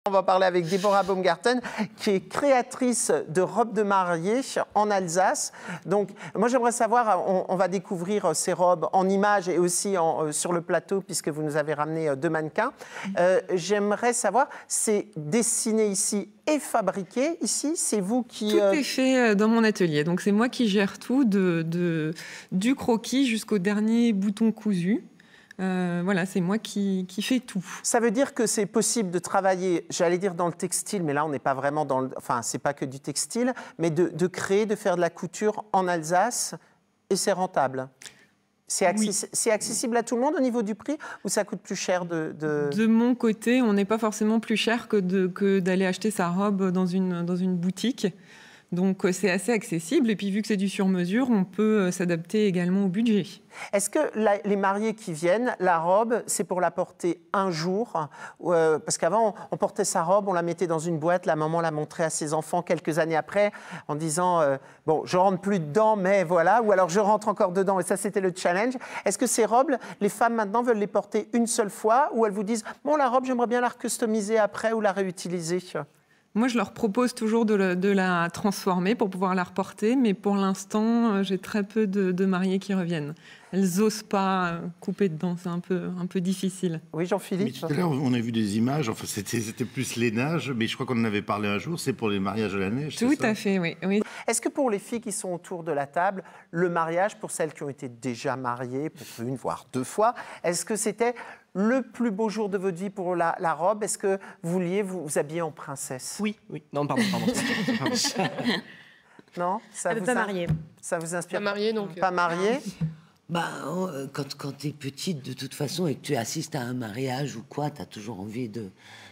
On va parler avec Deborah Baumgarten, qui est créatrice de robes de mariée en Alsace. Donc, moi, j'aimerais savoir, on va découvrir ces robes en images et aussi sur le plateau, puisque vous nous avez ramené 2 mannequins. J'aimerais savoir, c'est dessiné ici et fabriqué ici? C'est vous qui... Tout est fait dans mon atelier. Donc, c'est moi qui gère tout, du croquis jusqu'au dernier bouton cousu. Voilà, c'est moi qui fais tout. Ça veut dire que c'est possible de travailler, j'allais dire dans le textile, mais là on n'est pas vraiment dans le... Enfin, c'est pas que du textile, mais de créer, de faire de la couture en Alsace, et c'est rentable. C'est accessible à tout le monde au niveau du prix, ou ça coûte plus cher De mon côté, on n'est pas forcément plus cher que d'aller acheter sa robe dans une boutique. Donc c'est assez accessible, et puis vu que c'est du sur-mesure, on peut s'adapter également au budget. Est-ce que les mariés qui viennent, la robe, c'est pour la porter un jour parce qu'avant, on portait sa robe, on la mettait dans une boîte, la maman la montrait à ses enfants quelques années après, en disant bon, je rentre plus dedans, mais voilà, ou alors je rentre encore dedans, et ça c'était le challenge. Est-ce que ces robes, les femmes maintenant veulent les porter une seule fois, ou elles vous disent bon, la robe, j'aimerais bien la customiser après ou la réutiliser? Moi, je leur propose toujours de la transformer pour pouvoir la reporter, mais pour l'instant, j'ai très peu de mariés qui reviennent. Elles n'osent pas couper dedans, c'est un peu difficile. Oui, Jean-Philippe. Tout à l'heure, on a vu des images, enfin, c'était plus lainage, mais je crois qu'on en avait parlé un jour, c'est pour les mariages à la neige. Tout à fait, oui. Est-ce que pour les filles qui sont autour de la table, le mariage, pour celles qui ont été déjà mariées, peut-être une, voire 2 fois, est-ce que c'était le plus beau jour de votre vie pour la robe? Est-ce que vous vouliez vous habiller en princesse? Oui. Non, pardon. Non, ça vous pas mariée. Ça vous inspire? Pas mariée, donc. Pas mariée? Quand tu es petite, de toute façon, et que tu assistes à un mariage ou quoi, tu as toujours envie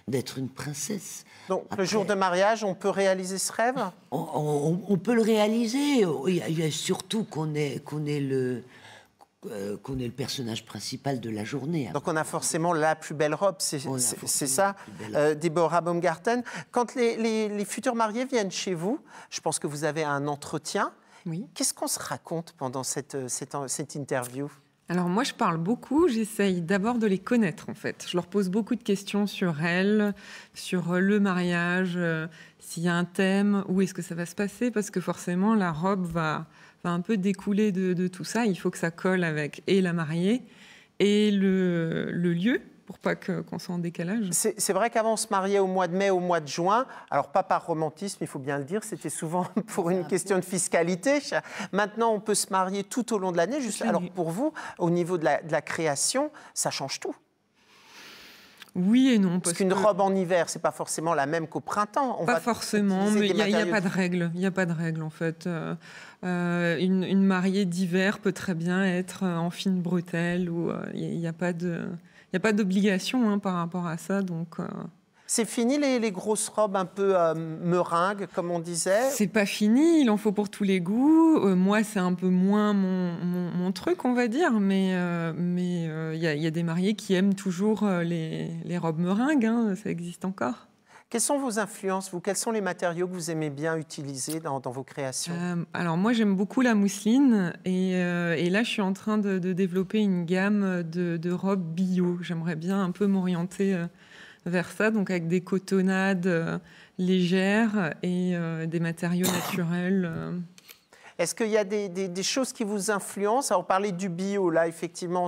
d'être une princesse. Donc, le jour de mariage, on peut réaliser ce rêve? On peut le réaliser. Il y a surtout qu'on est le personnage principal de la journée. Donc on a forcément la plus belle robe, c'est ça, Deborah Baumgarten. Quand les futurs mariés viennent chez vous, je pense que vous avez un entretien. Oui. Qu'est-ce qu'on se raconte pendant cette interview? Alors moi, je parle beaucoup, j'essaye d'abord de les connaître en fait. Je leur pose beaucoup de questions sur elles, sur le mariage, s'il y a un thème, où est-ce que ça va se passer, parce que forcément la robe va un peu découler de tout ça. Il faut que ça colle avec et la mariée et le lieu, pour pas qu'on soit en décalage. C'est vrai qu'avant, on se mariait au mois de mai, au mois de juin. Alors, pas par romantisme, il faut bien le dire, c'était souvent pour une question de fiscalité. Maintenant, on peut se marier tout au long de l'année. Alors, pour vous, au niveau de la création, ça change tout. Oui et non. Parce qu'une robe en hiver, c'est pas forcément la même qu'au printemps. Pas forcément, mais il n'y a pas de règle. Il n'y a pas de règle, en fait. Une mariée d'hiver peut très bien être en fine bretelle, ou il n'y a pas d'obligation par rapport à ça, donc... C'est fini les grosses robes un peu meringues, comme on disait? C'est pas fini, il en faut pour tous les goûts. Moi, c'est un peu moins mon truc, on va dire, mais il y a des mariés qui aiment toujours les robes meringues, ça existe encore. Quelles sont vos influences, vous? Quels sont les matériaux que vous aimez bien utiliser dans vos créations? Alors moi, j'aime beaucoup la mousseline, et là, je suis en train de développer une gamme de robes bio. J'aimerais bien un peu m'orienter vers ça, donc avec des cotonnades légères et des matériaux naturels. Est-ce qu'il y a des choses qui vous influencent? Alors, parler du bio, là, effectivement,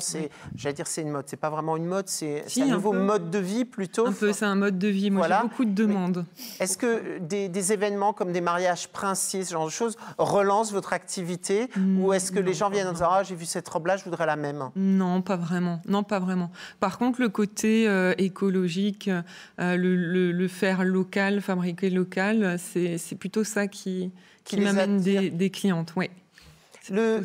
j'allais dire c'est une mode. C'est pas vraiment une mode, c'est un nouveau mode de vie, plutôt. Un peu, c'est un mode de vie. Moi, j'ai beaucoup de demandes. Est-ce que des événements comme des mariages princiers, ce genre de choses, relancent votre activité? Ou est-ce que les gens viennent en disant « Ah, j'ai vu cette robe-là, je voudrais la même » ? Non, pas vraiment. Non, pas vraiment. Par contre, le côté écologique, le faire local, fabriquer local, c'est plutôt ça qui m'amène des clientes, oui. Le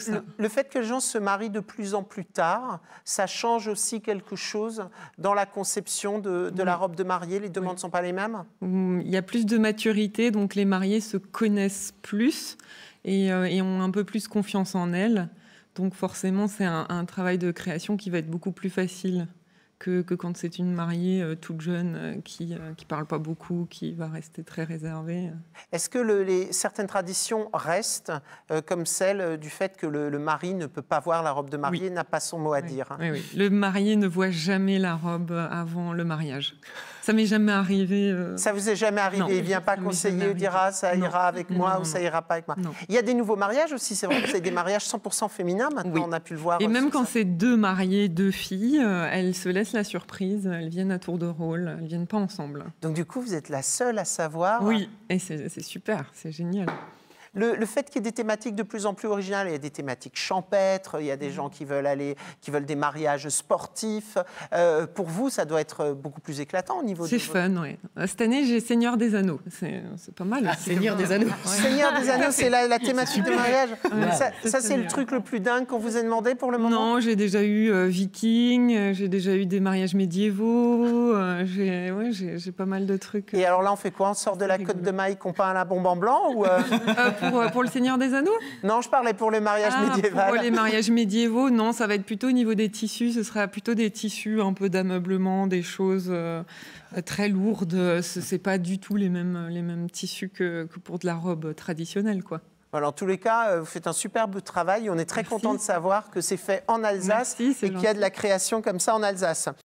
fait que les gens se marient de plus en plus tard, ça change aussi quelque chose dans la conception de la robe de mariée? Les demandes ne sont pas les mêmes? Il y a plus de maturité, donc les mariés se connaissent plus et ont un peu plus confiance en elles. Donc forcément, c'est un travail de création qui va être beaucoup plus facile que quand c'est une mariée toute jeune qui parle pas beaucoup, qui va rester très réservée. Est-ce que certaines traditions restent, comme celle du fait que le mari ne peut pas voir la robe de mariée, n'a pas son mot à dire? Oui. Le marié ne voit jamais la robe avant le mariage. Ça m'est jamais arrivé. Ça vous est jamais arrivé? Non, Il vient pas ça m'est jamais conseiller, il arrivé. dira ça Non. ira avec moi Non, ou ça non. ira pas avec moi. Non. Il y a des nouveaux mariages aussi, c'est vrai que c'est des mariages 100% féminins maintenant, Oui. on a pu le voir. Et même sur quand ça. c'est 2 mariés, 2 filles, elles se laissent la surprise, elles viennent à tour de rôle, elles viennent pas ensemble. Donc du coup, vous êtes la seule à savoir. Oui, et c'est super, c'est génial. Le fait qu'il y ait des thématiques de plus en plus originales, il y a des thématiques champêtres, il y a des gens qui veulent des mariages sportifs. Pour vous, ça doit être beaucoup plus éclatant au niveau C'est fun, oui. Cette année, j'ai Seigneur des Anneaux. C'est pas mal. aussi, Seigneur comme des ça. Anneaux. Ouais. Seigneur des Anneaux, c'est la thématique de mariage. Ouais, Ça, c'est le truc le plus dingue qu'on vous ait demandé pour le moment. Non, j'ai déjà eu Viking, j'ai déjà eu des mariages médiévaux, j'ai pas mal de trucs. Et alors là, on fait quoi? On sort de la C'est côte rigolo. de maille qu'on peint à la bombe en blanc ou Pour le Seigneur des Anneaux? Non, je parlais pour le mariage médiéval. Pour les mariages médiévaux, non, ça va être plutôt au niveau des tissus. Ce sera plutôt des tissus un peu d'ameublement, des choses très lourdes. C'est pas du tout les mêmes tissus que pour de la robe traditionnelle, quoi. Voilà, en tous les cas, vous faites un superbe travail. On est très Merci. content de savoir que c'est fait en Alsace Merci, c'est et qu'il y a gentil. de la création comme ça en Alsace.